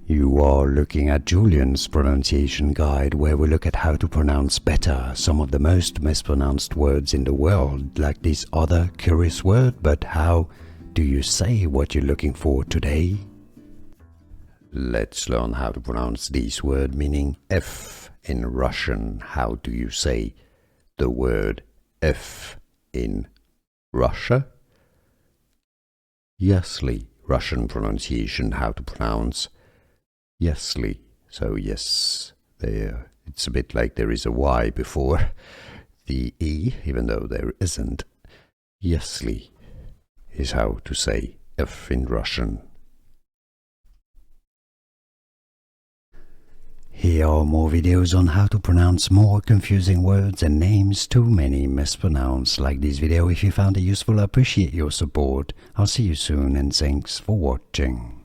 You are looking at Julian's pronunciation guide, where we look at how to pronounce better some of the most mispronounced words in the world, like this other curious word. But how do you say what you're looking for today? Let's learn how to pronounce this word meaning F in Russian. How do you say the word F in Russia? Esli, Russian pronunciation, how to pronounce Esli. So yes, there, it's a bit like there is a Y before the E, even though there isn't. Esli is how to say F in Russian. Here are more videos on how to pronounce more confusing words and names too many mispronounced. Like this video if you found it useful. I appreciate your support. I'll see you soon and thanks for watching.